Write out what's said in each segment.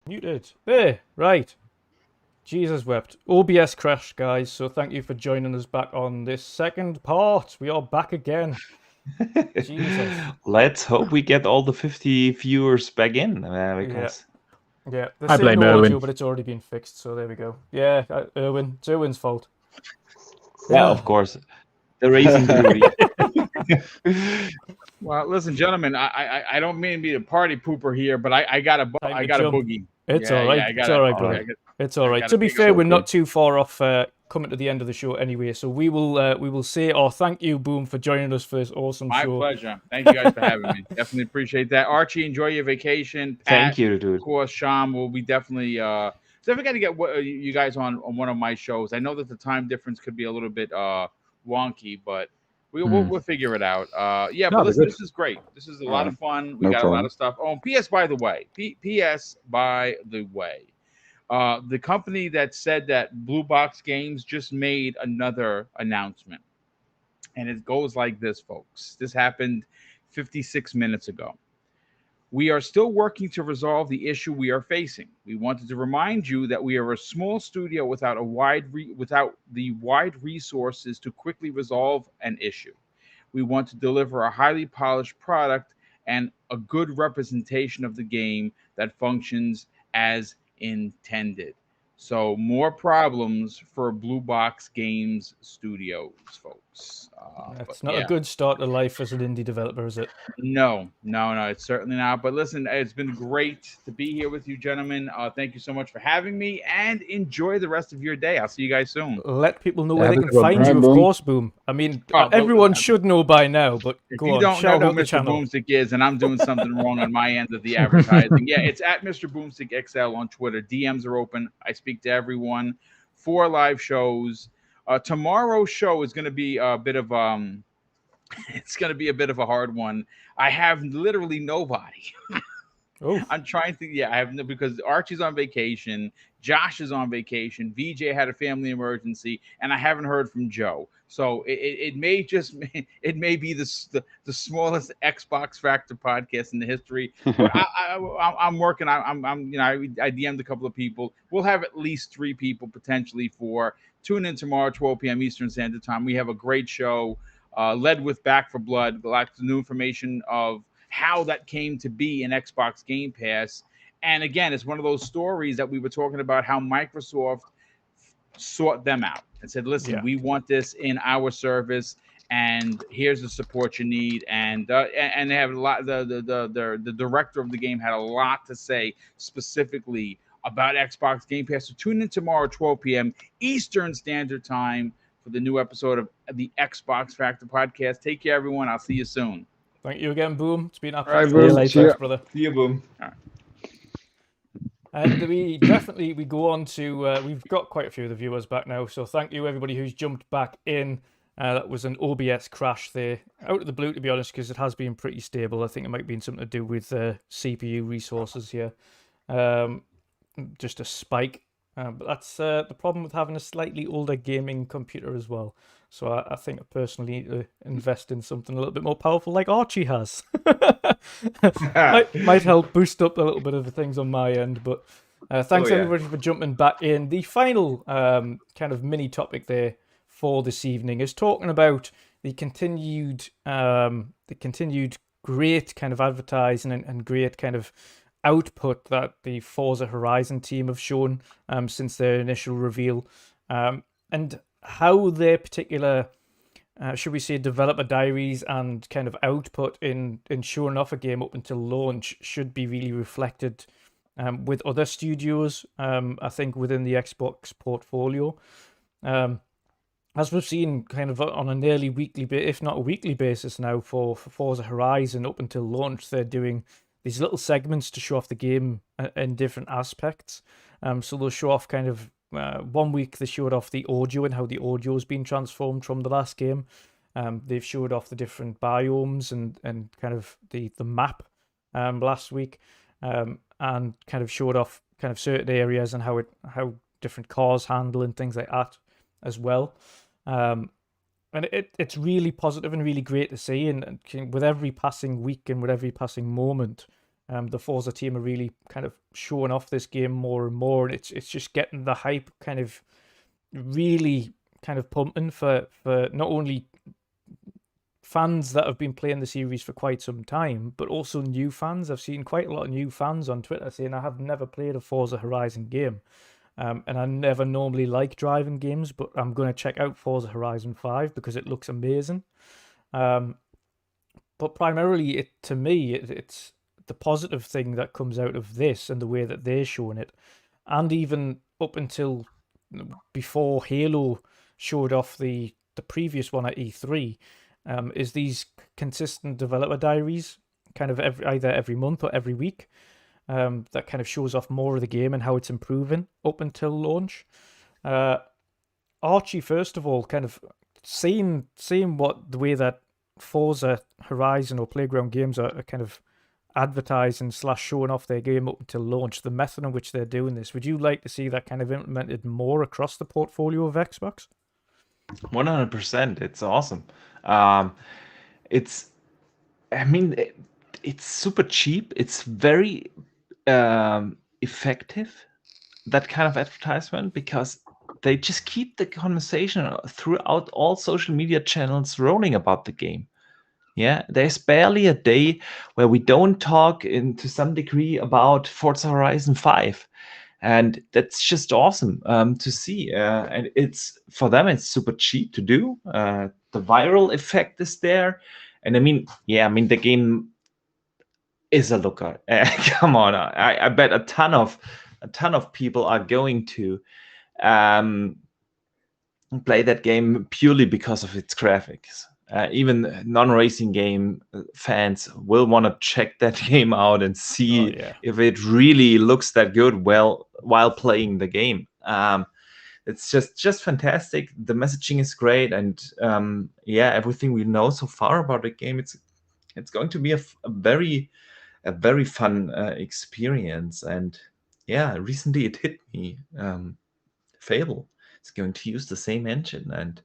Muted. There, right. Jesus wept. OBS crashed, guys, so thank you for joining us back on this second part. We are back again. Jesus. Let's hope we get all the 50 viewers back in, because... Yeah, they're I saying blame no audio, Erwin. but it's already been fixed, so there we go. Yeah, Erwin. It's Erwin's fault. Yeah, of course. The racing beauty. Well, listen, gentlemen, I don't mean to be the party pooper here, but I got a jump. boogie. It's Yeah, all right. yeah, It's all right, brother. It's all right. To be fair, we're not too far off coming to the end of the show anyway, so we will say, thank you, Boom, for joining us for this awesome My show. pleasure. Thank you guys for having me. Definitely appreciate that. Archie, enjoy your vacation. Pat, Thank you, dude. Of course, Sham will be definitely. So we got to get you guys on one of my shows. I know that the time difference could be a little bit wonky, but we'll figure it out. Yeah, but listen, this is great. This is a lot of fun. We got a lot of stuff. Oh, P.S. by the way, P.S. by the way, the company that said that Blue Box Games just made another announcement, and it goes like this, folks. This happened 56 minutes ago. We are still working to resolve the issue we are facing. We wanted to remind you that we are a small studio without the wide resources to quickly resolve an issue. We want to deliver a highly polished product and a good representation of the game that functions as intended. So more problems for Blue Box Games Studios, folks. It's not a good start to life as an indie developer, is it? No, it's certainly not. But listen, it's been great to be here with you, gentlemen. Thank you so much for having me, and enjoy the rest of your day. I'll see you guys soon. Let people know where they can find you, of course, Boom. I mean, everyone should know by now, but if you don't know who Mr. Boomstick is, and I'm doing something wrong on my end of the advertising, yeah, it's at Mr. Boomstick XL on Twitter. DMs are open. I speak to everyone. 4 live shows. Tomorrow's show is going to be a bit of it's going to be a bit of a hard one. I have literally nobody. I'm trying to, I have no, because Archie's on vacation, Josh is on vacation, VJ had a family emergency, and I haven't heard from Joe. So it may just, it may be the smallest Xbox Factor podcast in the history. But I'm working. I DM'd a couple of people. We'll have at least 3 people potentially for tune in tomorrow, 12 p.m. Eastern Standard Time. We have a great show. Led with Back for Blood, lots of new information of how that came to be in Xbox Game Pass. And again, it's one of those stories that we were talking about, how Microsoft sought them out and said, listen, we want this in our service, and here's the support you need. And they have a lot, the director of the game had a lot to say specifically about Xbox Game Pass. So tune in tomorrow, 12 p.m. Eastern Standard Time, for the new episode of the Xbox Factor podcast. Take care, everyone. I'll see you soon. Thank you again, Boom. It's been a pleasure. See you, brother. See you, Boom. All right. And we go on to, we've got quite a few of the viewers back now, so thank you everybody who's jumped back in. That was an OBS crash there, out of the blue, to be honest, because it has been pretty stable. I think it might have been something to do with CPU resources here. Just a spike. But that's the problem with having a slightly older gaming computer as well. So I think I personally need to invest in something a little bit more powerful like Archie has. might help boost up a little bit of the things on my end. But thanks everybody for jumping back in. The final kind of mini topic there for this evening is talking about the continued great kind of advertising and great kind of output that the Forza Horizon team have shown since their initial reveal, and how their particular, should we say, developer diaries and kind of output in showing off a game up until launch should be really reflected with other studios, I think, within the Xbox portfolio. As we've seen kind of on a nearly weekly, if not a weekly basis now for Forza Horizon up until launch, they're doing these little segments to show off the game in different aspects. So they'll show off kind of, 1 week they showed off the audio and how the audio has been transformed from the last game. They've showed off the different biomes and kind of the map last week, and kind of showed off kind of certain areas and how different cars handle and things like that as well. And it's really positive and really great to see, and with every passing week and with every passing moment, The Forza team are really kind of showing off this game more and more, and it's just getting the hype kind of really kind of pumping for not only fans that have been playing the series for quite some time, but also new fans. I've seen quite a lot of new fans on Twitter saying, I have never played a Forza Horizon game, and I never normally like driving games, but I'm going to check out Forza Horizon 5 because it looks amazing. But primarily, to me, it's the positive thing that comes out of this and the way that they're showing it, and even up until before Halo showed off the previous one at E3, is these consistent developer diaries, kind of either every month or every week, that kind of shows off more of the game and how it's improving up until launch. Archie, first of all, kind of seeing what the way that Forza Horizon or Playground Games are kind of advertising / showing off their game up until launch, the method in which they're doing this, would you like to see that kind of implemented more across the portfolio of Xbox? 100%. It's awesome. It's super cheap. It's very effective, that kind of advertisement, because they just keep the conversation throughout all social media channels rolling about the game. Yeah, there's barely a day where we don't talk to some degree about Forza Horizon 5. And that's just awesome to see. And it's, for them, it's super cheap to do. The viral effect is there. And the game is a looker. Come on, I bet a ton of people are going to play that game purely because of its graphics. Even non-racing game fans will want to check that game out and see if it really looks that good while playing the game. It's just fantastic. The messaging is great, and everything we know so far about the game, it's going to be a very fun experience. And recently it hit me. Fable is going to use the same engine, and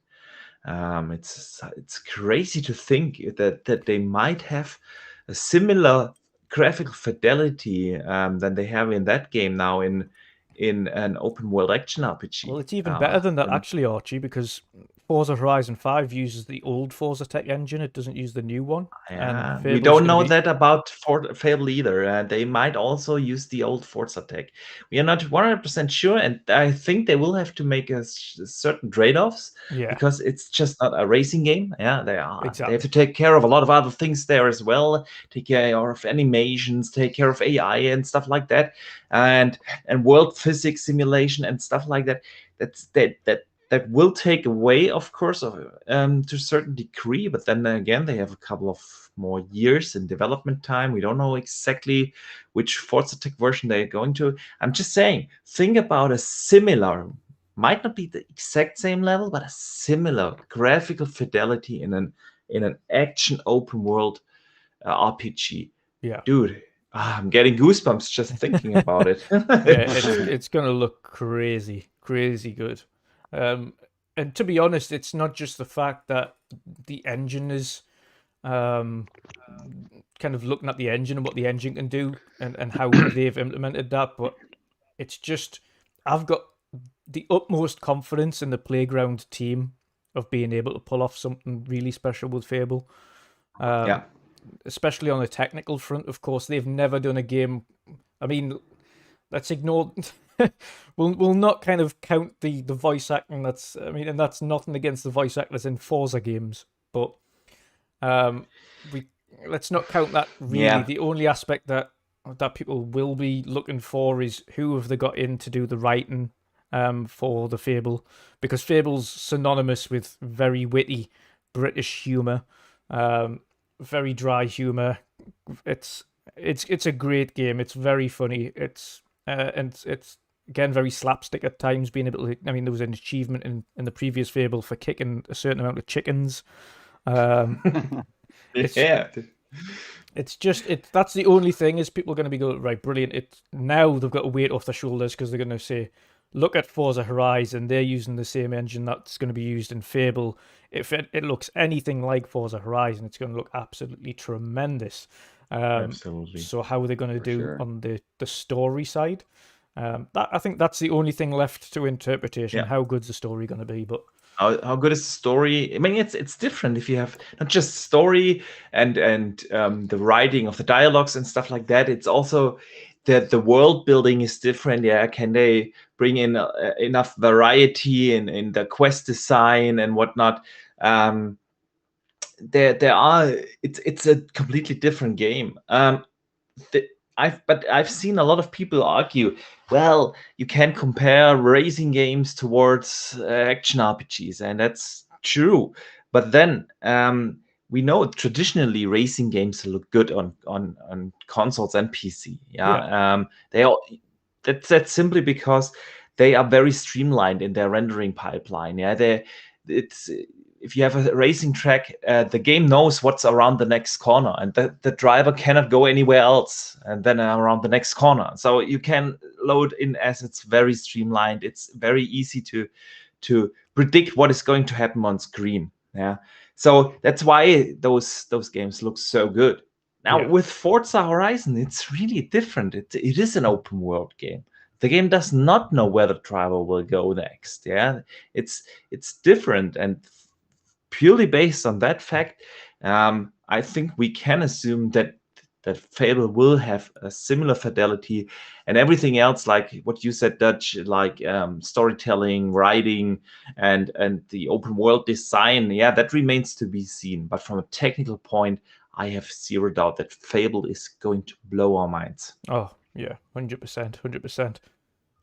it's crazy to think that they might have a similar graphical fidelity than they have in that game now in an open world action RPG. Well, it's even better than that, actually, Archie, because Forza Horizon 5 uses the old Forza Tech engine. It doesn't use the new one. Yeah, we don't know that about Fable either. They might also use the old Forza Tech. We are not 100% sure, and I think they will have to make certain trade-offs because it's just not a racing game. Yeah, they are. Exactly. They have to take care of a lot of other things there as well. Take care of animations, take care of AI and stuff like that, and world physics simulation and stuff like that. That will take away, of course, to a certain degree. But then again, they have a couple of more years in development time. We don't know exactly which Forza Tech version they're going to. I'm just saying, think about a similar, might not be the exact same level, but a similar graphical fidelity in an action open world RPG. Yeah, dude. I'm getting goosebumps just thinking about it. It's going to look crazy good. And to be honest, it's not just the fact that the engine is kind of looking at the engine and what the engine can do and how they've implemented that, but it's just, I've got the utmost confidence in the Playground team of being able to pull off something really special with Fable. Especially on the technical front, of course. They've never done a game. I mean, let's ignore. we'll not kind of count the voice acting. And that's nothing against the voice actors in Forza games, but let's not count that. Really, the only aspect that people will be looking for is who have they got in to do the writing for the Fable, because Fable's synonymous with very witty British humor. Very dry humor. It's a great game. It's very funny. And it's again very slapstick at times. Being able to, there was an achievement in the previous Fable for kicking a certain amount of chickens. It's that's the only thing is people are going to be going, right, brilliant. Now they've got a weight off their shoulders because they're going to say, look at Forza Horizon. They're using the same engine that's going to be used in Fable. If it looks anything like Forza Horizon, it's going to look absolutely tremendous. Absolutely. So how are they going to do on the story side? I think that's the only thing left to interpretation. How good's the story going to be? But how good is the story? I mean, it's different if you have not just story and the writing of the dialogues and stuff like that. It's also that the world building is different. Yeah, can they bring in enough variety in the quest design and whatnot? There are it's a completely different game. I've seen a lot of people argue, well, you can't compare racing games towards action RPGs, and that's true. But then we know traditionally racing games look good on consoles and PC. They all that's simply because they are very streamlined in their rendering pipeline. It's if you have a racing track, the game knows what's around the next corner, and the driver cannot go anywhere else, and then around the next corner. So you can load in as it's very streamlined. It's very easy to predict what is going to happen on screen. Yeah, so that's why those games look so good. Now with Forza Horizon, it's really different. It is an open world game. The game does not know where the driver will go next. Yeah, it's different, and purely based on that fact, I think we can assume that Fable will have a similar fidelity, and everything else, like what you said, Dutch, like storytelling, writing, and the open world design. Yeah, that remains to be seen. But from a technical point, I have zero doubt that Fable is going to blow our minds. Oh yeah, 100%, 100%.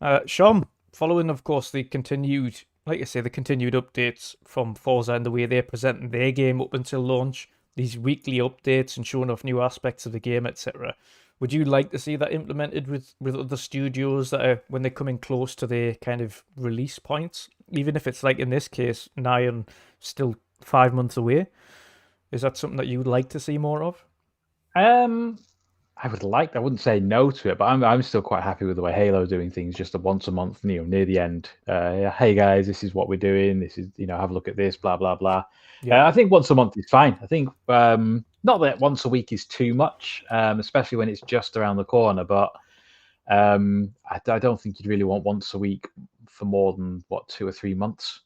Shom, following of course the continued, like I say, the continued updates from Forza and the way they're presenting their game up until launch, these weekly updates and showing off new aspects of the game, etc. Would you like to see that implemented with other studios that are, when they're coming close to their kind of release points, even if it's like in this case, nigh on still 5 months away? Is that something that you'd like to see more of? I wouldn't say no to it, but I'm still quite happy with the way Halo doing things, just once a month, near the end. Hey guys, this is what we're doing. This is, have a look at this, blah blah blah. I think once a month is fine. I think not that once a week is too much, especially when it's just around the corner. But I don't think you'd really want once a week for more than 2 or 3 months.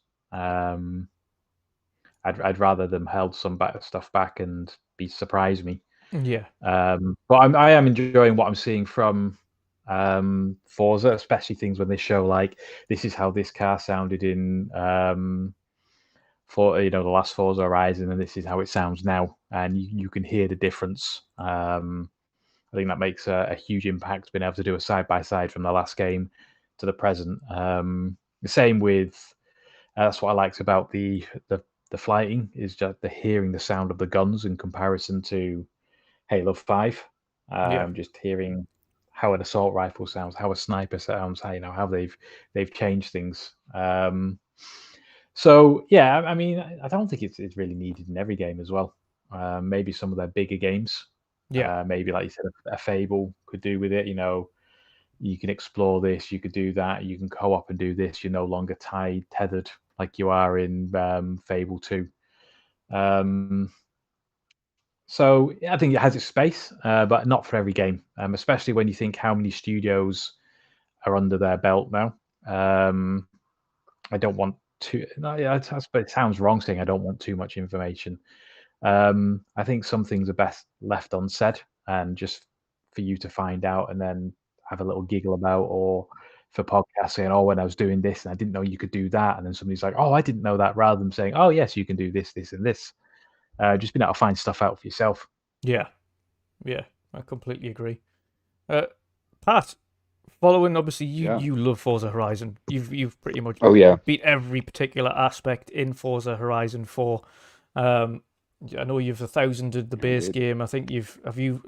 I'd rather them held some stuff back and surprise me. Yeah. But I am enjoying what I'm seeing from Forza, especially things when they show like this is how this car sounded in for the last Forza Horizon, and this is how it sounds now, and you can hear the difference. I think that makes a huge impact, being able to do a side by side from the last game to the present. The same with that's what I liked about the flighting, is just the hearing the sound of the guns in comparison to Halo 5, just hearing how an assault rifle sounds, how a sniper sounds, how they've changed things. So yeah, I mean, I don't think it's really needed in every game as well. Maybe some of their bigger games, maybe like you said, a Fable could do with it. You can explore this, you could do that, you can co-op and do this. You're no longer tethered like you are in Fable 2. So I think it has its space, but not for every game, especially when you think how many studios are under their belt now. I don't want to. It sounds wrong saying I don't want too much information. I think some things are best left unsaid, and just for you to find out and then have a little giggle about, or for podcasts saying, "Oh, when I was doing this, and I didn't know you could do that," and then somebody's like, "Oh, I didn't know that," rather than saying, "Oh, yes, you can do this, this, and this." Just being able to find stuff out for yourself. Yeah, I completely agree. Pat, following obviously you love Forza Horizon. You've pretty much beat every particular aspect in Forza Horizon 4. I know you've 1,000'd the base game. I think have you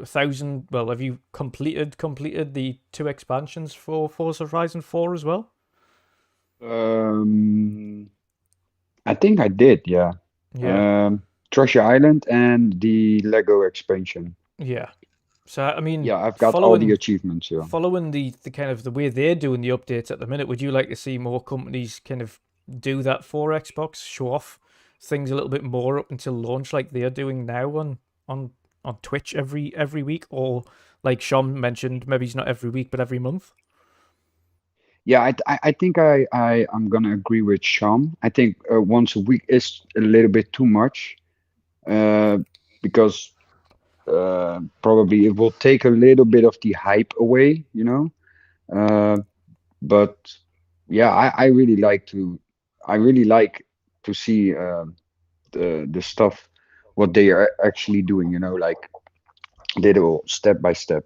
completed the 2 expansions for Forza Horizon 4 as well? I think I did, yeah. Treasure Island and the Lego expansion. Yeah. So I mean, I've got all the achievements. Yeah. Following the kind of the way they're doing the updates at the minute, would you like to see more companies kind of do that for Xbox, show off things a little bit more up until launch, like they're doing now on on Twitch every week, or like Shom mentioned, maybe it's not every week but every month? Yeah, I think I'm gonna agree with Shom. I think once a week is a little bit too much, because probably it will take a little bit of the hype away, you know. But yeah, I really like to see the stuff what they are actually doing, you know, like little step by step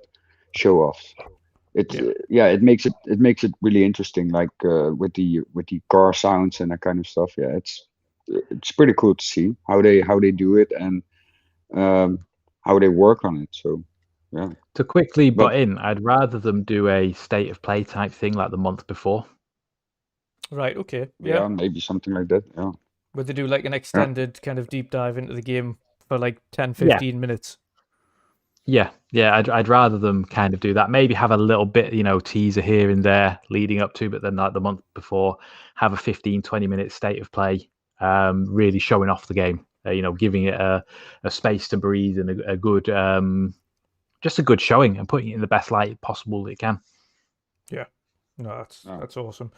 show offs. It makes it really interesting, like with the car sounds and that kind of stuff. Yeah, it's pretty cool to see how they do it and how they work on it. So yeah. To quickly butt in, I'd rather them do a state of play type thing like the month before. Right. Okay. Yeah, maybe something like that. Yeah. Would they do like an extended kind of deep dive into the game for like 10, 15 minutes? Yeah, I'd rather them kind of do that. Maybe have a little bit, you know, teaser here and there leading up to, but then like the month before, have a 15, 20-minute state of play, really showing off the game, you know, giving it a space to breathe and a good, just a good showing and putting it in the best light possible that it can. Yeah, no, that's awesome.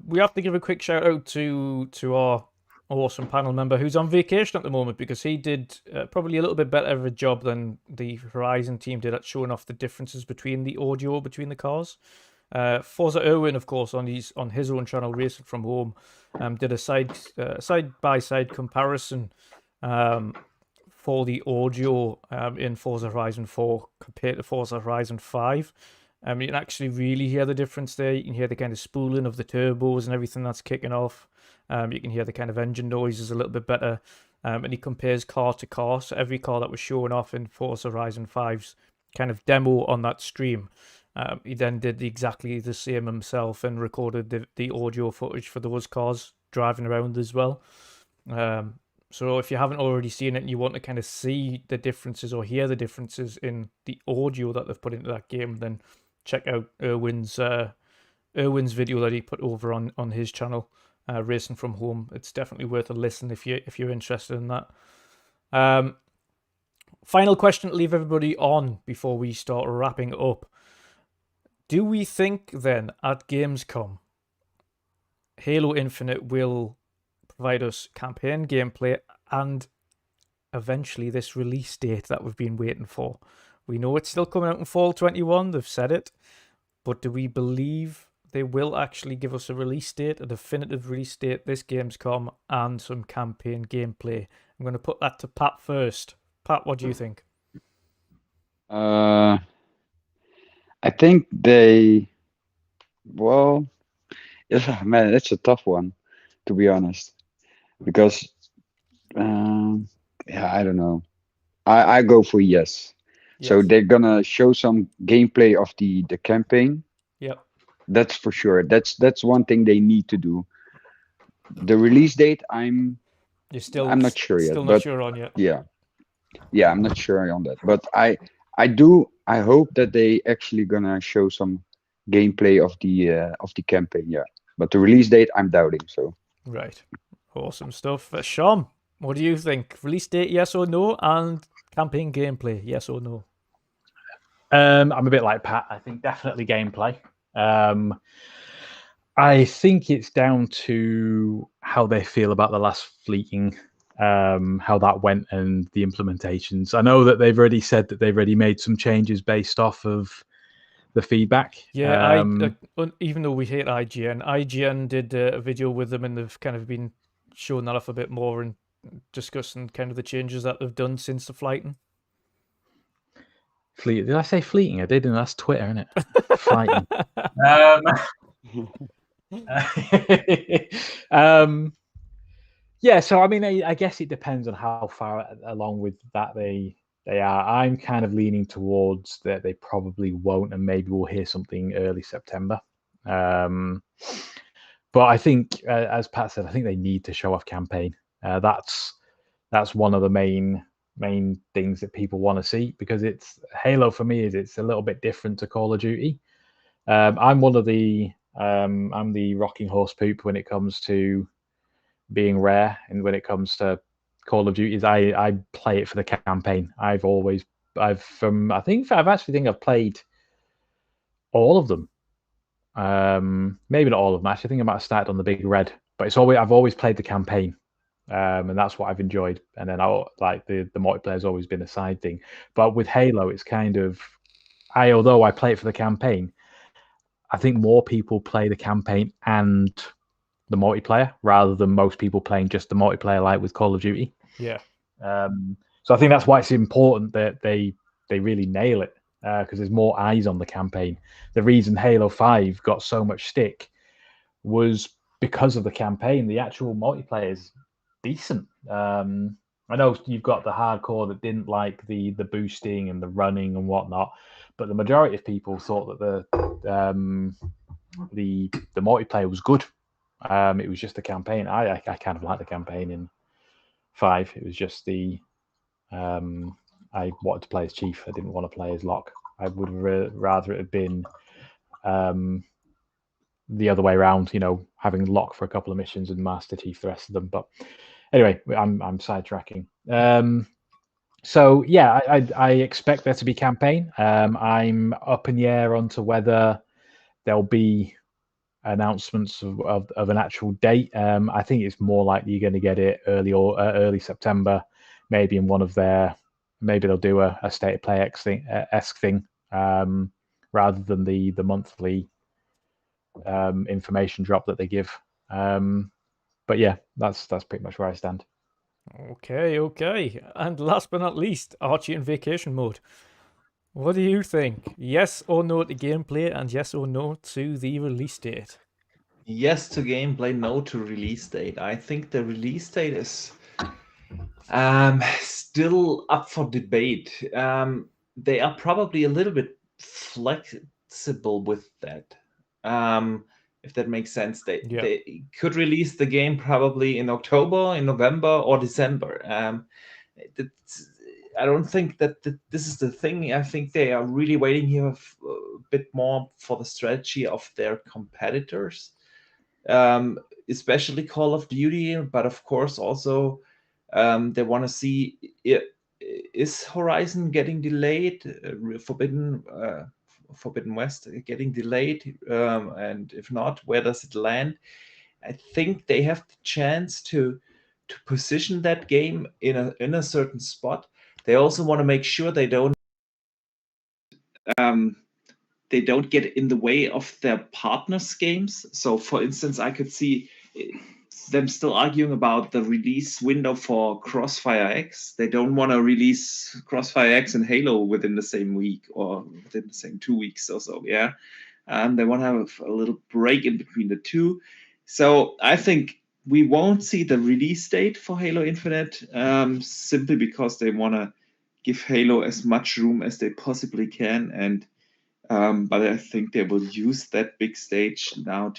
We have to give a quick shout out to our awesome panel member who's on vacation at the moment, because he did probably a little bit better of a job than the Horizon team did at showing off the differences between the audio between the cars. Forza Erwin, of course, on his own channel, Racing From Home, did a side-by-side comparison for the audio in Forza Horizon 4 compared to Forza Horizon 5. You can actually really hear the difference there. You can hear the kind of spooling of the turbos and everything that's kicking off. You can hear the kind of engine noises a little bit better. And he compares car to car. So every car that was showing off in Forza Horizon 5's kind of demo on that stream, he then did exactly the same himself and recorded the audio footage for those cars driving around as well. So if you haven't already seen it and you want to kind of see the differences or hear the differences in the audio that they've put into that game, then check out Erwin's video that he put over on his channel, Racing From Home. It's definitely worth a listen if you're interested in that. Final question to leave everybody on before we start wrapping up. Do we think then at Gamescom Halo Infinite will provide us campaign gameplay and eventually this release date that we've been waiting for? We know it's still coming out in fall 21, they've said it, but do we believe they will actually give us a release date, a definitive release date this Gamescom, and some campaign gameplay? I'm going to put that to Pat first. Pat, what do you think? I think they, well, yeah, man, that's a tough one, to be honest, because yeah, I don't know. I go for yes. So they're gonna show some gameplay of the campaign. Yep. That's for sure. That's one thing they need to do. The release date, I'm not sure yet. Still not sure on yet. Yeah, I'm not sure on that. But I hope that they actually gonna show some gameplay of the campaign. Yeah, but the release date, I'm doubting. So right, awesome stuff. Shom, what do you think? Release date, yes or no, and campaign gameplay, yes or no? I'm a bit like Pat. I think definitely gameplay. I think it's down to how they feel about the last fleeting, how that went and the implementations. I know that they've already said that they've already made some changes based off of the feedback. Yeah, even though we hate IGN did a video with them, and they've kind of been showing that off a bit more and discussing kind of the changes that they've done since the flighting. Did I say fleeting? I did, and that's Twitter, isn't it? Flighting. Yeah, so I mean, I guess it depends on how far along with that they are. I'm kind of leaning towards that they probably won't, and maybe we'll hear something early September. But I think, as Pat said, I think they need to show off campaign. That's one of the main things that people want to see, because it's Halo for me it's a little bit different to Call of Duty. I'm the rocking horse poop when it comes to being rare and when it comes to Call of Duty is I play it for the campaign. I think I've played all of them. Maybe not all of them. Actually, I think I might have started on the Big Red, but I've always played the campaign, and that's what I've enjoyed. And then the multiplayer's always been a side thing. But with Halo, it's kind of although I play it for the campaign, I think more people play the campaign and the multiplayer rather than most people playing just the multiplayer, like with Call of Duty. Yeah. So I think that's why it's important that they really nail it, because there's more eyes on the campaign. The reason Halo 5 got so much stick was because of the campaign. The actual multiplayer is decent. I know you've got the hardcore that didn't like the boosting and the running and whatnot, but the majority of people thought that the multiplayer was good. It was just the campaign. I kind of like the campaign in 5. It was just I wanted to play as Chief. I didn't want to play as Locke. I would rather it have been the other way around, having Locke for a couple of missions and Master Chief the rest of them. But anyway, I'm sidetracking. So yeah, I expect there to be campaign. I'm up in the air onto whether there'll be announcements of an actual date. I think it's more likely you're going to get it early September, maybe in one of their. Maybe they'll do a state of play esque thing, rather than the monthly information drop that they give. But yeah, that's pretty much where I stand. Okay. And last but not least, Archie in vacation mode. What do you think? Yes or no to gameplay, and yes or no to the release date? Yes to gameplay, no to release date. I think the release date is still up for debate. They are probably a little bit flexible with that. If that makes sense. They could release the game probably in October, in November, or December. I don't think that this is the thing. I think they are really waiting here a bit more for the strategy of their competitors, especially Call of Duty, but of course also they want to see, is Horizon getting delayed? Forbidden West getting delayed, and if not, where does it land? I think they have the chance to position that game in a certain spot. They also want to make sure they don't get in the way of their partners' games. So, for instance, I could see them still arguing about the release window for Crossfire X. They don't want to release Crossfire X and Halo within the same week or within the same 2 weeks or so. Yeah, they want to have a little break in between the two. So I think we won't see the release date for Halo Infinite, simply because they want to give Halo as much room as they possibly can. And but I think they will use that big stage now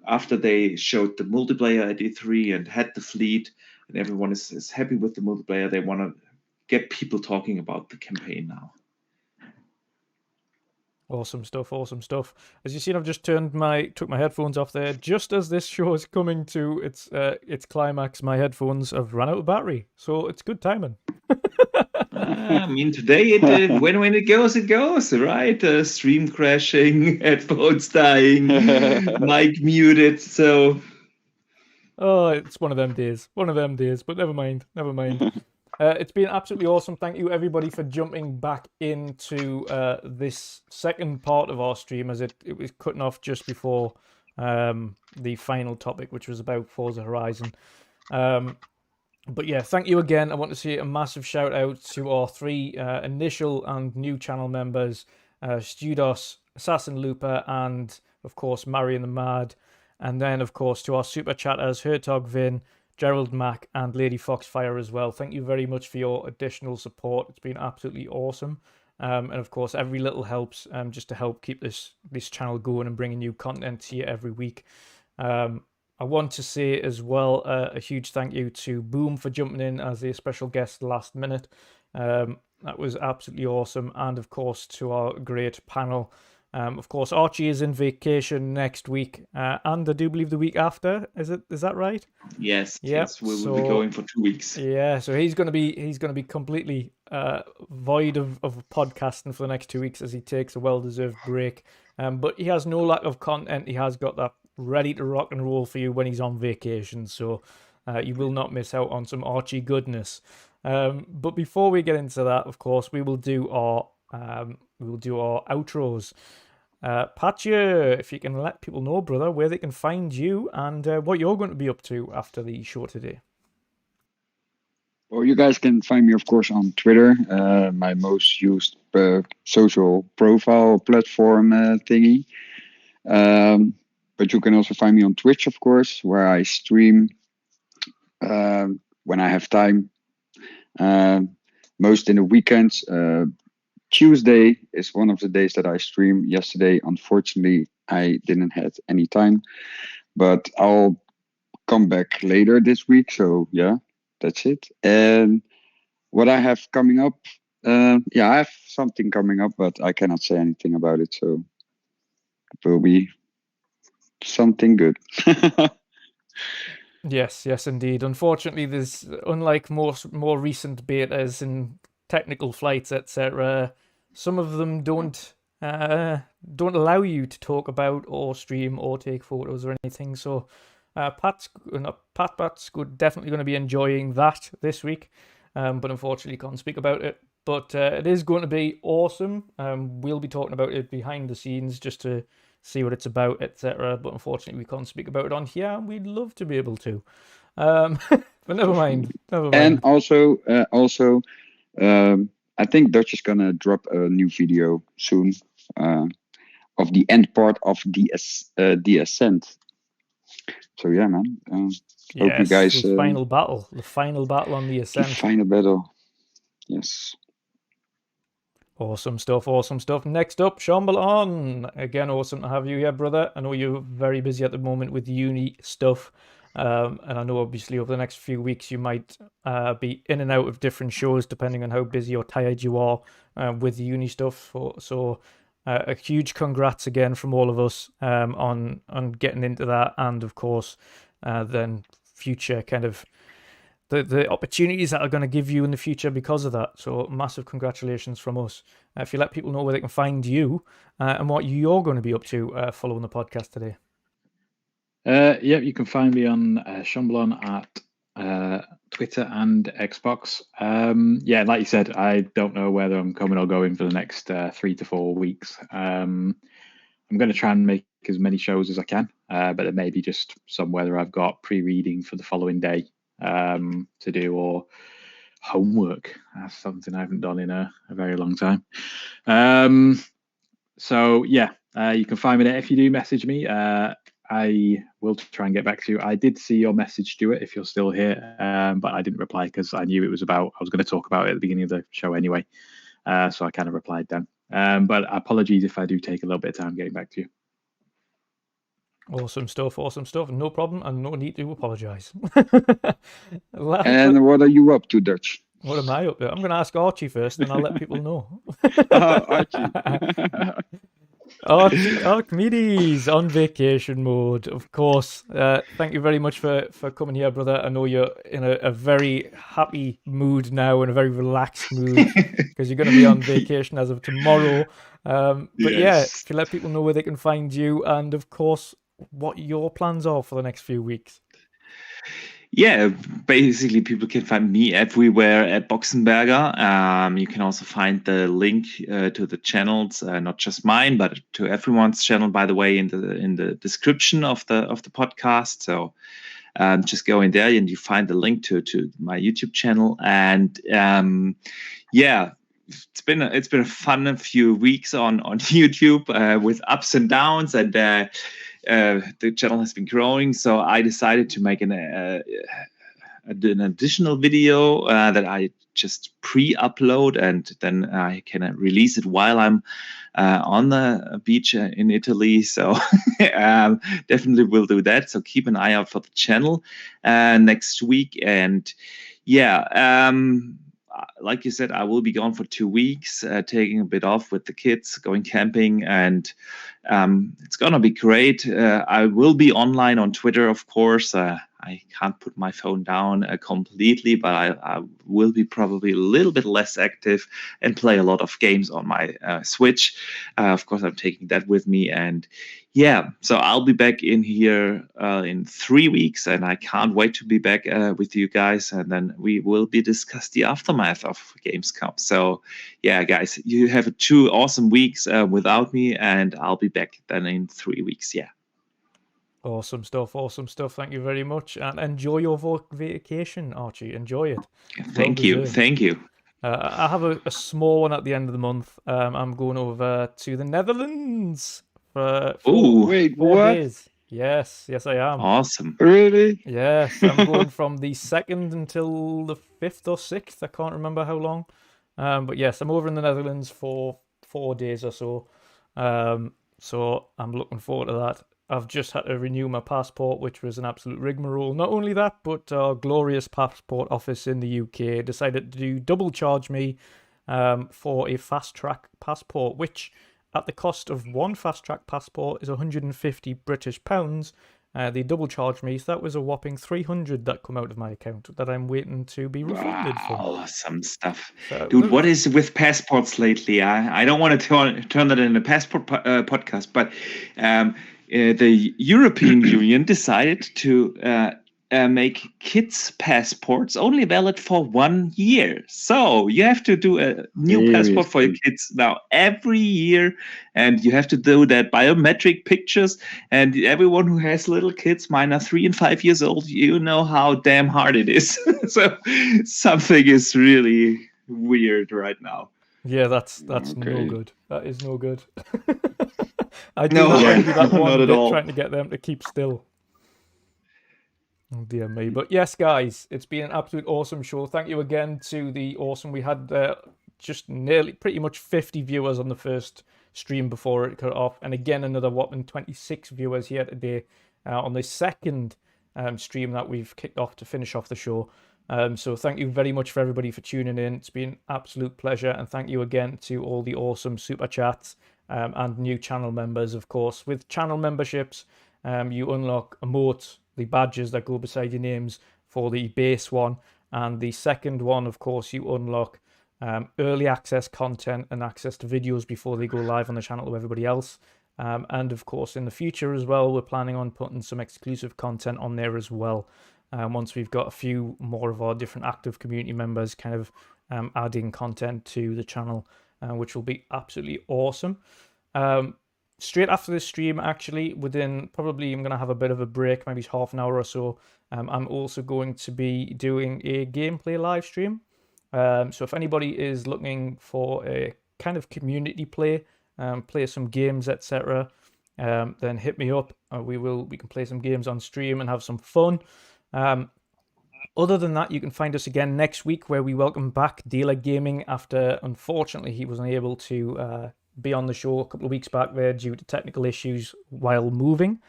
after they showed the multiplayer at E3 and had the fleet, and everyone is happy with the multiplayer. They want to get people talking about the campaign now. Awesome stuff. As you see, I've just took my headphones off there. Just as this show is coming to its climax, my headphones have run out of battery, so it's good timing. I mean, today when it goes, right? Stream crashing, headphones dying, mic muted. So, it's one of them days. But never mind. It's been absolutely awesome. Thank you, everybody, for jumping back into this second part of our stream, as it was cutting off just before the final topic, which was about Forza Horizon. But yeah, thank you again. I want to say a massive shout out to our 3 initial and new channel members, Studos, Assassin Looper, and of course Marion the Mad. And then of course to our super chatters, Hertog Vin, Gerald Mack, and Lady Foxfire as well. Thank you very much for your additional support. It's been absolutely awesome. And of course, every little helps, just to help keep this channel going and bringing new content to you every week. I want to say as well a huge thank you to Boom for jumping in as a special guest last minute. That was absolutely awesome. And of course to our great panel, Of course, Archie is in vacation next week, and I do believe the week after. Is that right? Yes. Yep. Yes, we will be going for 2 weeks. Yeah, so he's gonna be completely void of podcasting for the next 2 weeks as he takes a well-deserved break. But he has no lack of content. He has got that ready to rock and roll for you when he's on vacation. So you will not miss out on some Archie goodness. But before we get into that, of course, we will do our outros. Patja, if you can let people know, brother, where they can find you and what you're going to be up to after the show today. Well, you guys can find me, of course, on Twitter, my most used social profile platform thingy. But you can also find me on Twitch, of course, where I stream when I have time. Most in the weekends. Tuesday is one of the days that I stream. Yesterday, unfortunately, I didn't have any time, but I'll come back later this week. So yeah, that's it. And what I have coming up, I have something coming up, but I cannot say anything about it. So it will be something good. Yes, indeed. Unfortunately, there's unlike more recent betas and technical flights, etc. Some of them don't allow you to talk about or stream or take photos or anything. So Pat's definitely going to be enjoying that this week, but unfortunately can't speak about it. But it is going to be awesome. We'll be talking about it behind the scenes just to see what it's about, etc. But unfortunately, we can't speak about it on here. We'd love to be able to, but never mind. And also, I think Dutch is gonna drop a new video soon of the end part of the ascent. So yeah, man. Hope you guys. The final battle on the ascent. The final battle. Yes. Awesome stuff. Next up, Shomberlon. Again, awesome to have you here, brother. I know you're very busy at the moment with uni stuff. And I know obviously over the next few weeks you might be in and out of different shows depending on how busy or tired you are with the uni stuff. So a huge congrats again from all of us on getting into that, and of course then future kind of the opportunities that are going to give you in the future because of that. So massive congratulations from us. If you let people know where they can find you and what you're going to be up to following the podcast today. You can find me on Shomberlon at Twitter and Xbox. Like you said, I don't know whether I'm coming or going for the next 3 to 4 weeks. I'm going to try and make as many shows as I can, but there may be just some whether I've got pre-reading for the following day to do, or homework. That's something I haven't done in a very long time. You can find me there. If you do message me, I will try and get back to you. I did see your message, Stuart, if you're still here, but I didn't reply because I knew I was going to talk about it at the beginning of the show anyway. So I kind of replied then. But apologies if I do take a little bit of time getting back to you. Awesome stuff. No problem, and no need to apologise. And what are you up to, Dutch? What am I up to? I'm going to ask Archie first, and I'll let people know. Archie. Archimedes on vacation mode, of course. Thank you very much for coming here, brother. I know you're in a very happy mood now, in a very relaxed mood, because you're going to be on vacation as of tomorrow. If you let people know where they can find you, and of course, what your plans are for the next few weeks. Yeah, basically people can find me everywhere at Boxenberger. You can also find the link to the channels, not just mine, but to everyone's channel, by the way, in the description of the podcast. So just go in there and you find the link to my YouTube channel. And it's been a fun few weeks on YouTube with ups and downs, and the channel has been growing, so I decided to make an additional video that I just pre-upload, and then I can release it while I'm on the beach in Italy. So definitely will do that. So keep an eye out for the channel next week. And like you said, I will be gone for 2 weeks, taking a bit off with the kids, going camping, and it's gonna be great. I will be online on Twitter, of course. I can't put my phone down completely, but I will be probably a little bit less active and play a lot of games on my Switch. Of course, I'm taking that with me, and yeah, so I'll be back in here in 3 weeks, and I can't wait to be back with you guys, and then we will be discuss the aftermath of Gamescom. So yeah, guys, you have 2 awesome weeks without me, and I'll be back then in 3 weeks. Yeah. Awesome stuff. Thank you very much, and enjoy your vacation, Archie. Enjoy it. Thank you. I have a small one at the end of the month. I'm going over to the Netherlands for 4 days. Yes, I am. Awesome. Really? Yes, I'm going from the 2nd until the 5th or 6th. I can't remember how long. But yes, I'm over in the Netherlands for 4 days or so. So I'm looking forward to that. I've just had to renew my passport, which was an absolute rigmarole. Not only that, but our glorious passport office in the UK decided to double charge me for a fast-track passport, which at the cost of one fast-track passport is 150 British pounds. They double charged me, so that was a whopping 300 that come out of my account that I'm waiting to be refunded for. Awesome stuff. So, dude, what is with passports lately? I don't want to turn that into a passport podcast, but the European Union decided to make kids' passports only valid for 1 year. So you have to do a new passport for your kids now every year, and you have to do that biometric pictures. And everyone who has little kids, mine are 3 and 5 years old, you know how damn hard it is. So something is really weird right now. Yeah, that's no good. That is no good. I do not envy that one bit trying to get them to keep still. Oh dear me. But yes, guys, it's been an absolute awesome show. Thank you again to the awesome. We had just pretty much 50 viewers on the first stream before it cut off. And again, another whopping 26 viewers here today on the second stream that we've kicked off to finish off the show. So thank you very much for everybody for tuning in. It's been an absolute pleasure. And thank you again to all the awesome super chats and new channel members, of course. With channel memberships, you unlock emotes, the badges that go beside your names for the base one. And the second one, of course, you unlock early access content and access to videos before they go live on the channel to everybody else. And of course, in the future as well, we're planning on putting some exclusive content on there as well. Once we've got a few more of our different active community members kind of adding content to the channel, which will be absolutely awesome. Straight after this stream, actually, I'm going to have a bit of a break, maybe half an hour or so. I'm also going to be doing a gameplay live stream. So if anybody is looking for a kind of community play, play some games, etc., then hit me up. We can play some games on stream and have some fun. Other than that, you can find us again next week, where we welcome back Dealer Gaming after, unfortunately, he wasn't able to be on the show a couple of weeks back there due to technical issues while moving.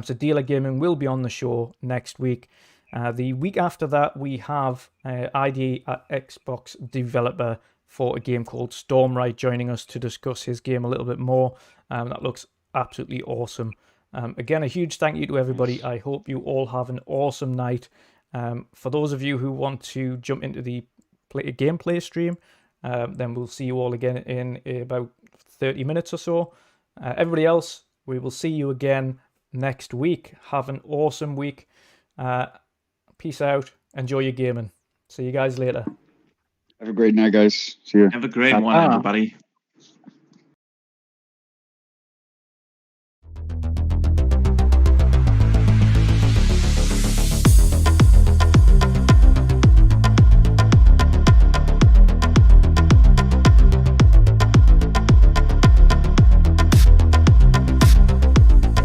So Dealer Gaming will be on the show next week. The week after that, we have ID at Xbox developer for a game called Stormright joining us to discuss his game a little bit more. That looks absolutely awesome. Again, a huge thank you to everybody. I hope you all have an awesome night. For those of you who want to jump into the gameplay stream, then we'll see you all again in about 30 minutes or so. Everybody else, we will see you again next week. Have an awesome week. Peace out. Enjoy your gaming. See you guys later. Have a great night, guys. See you. Have a great one, everybody.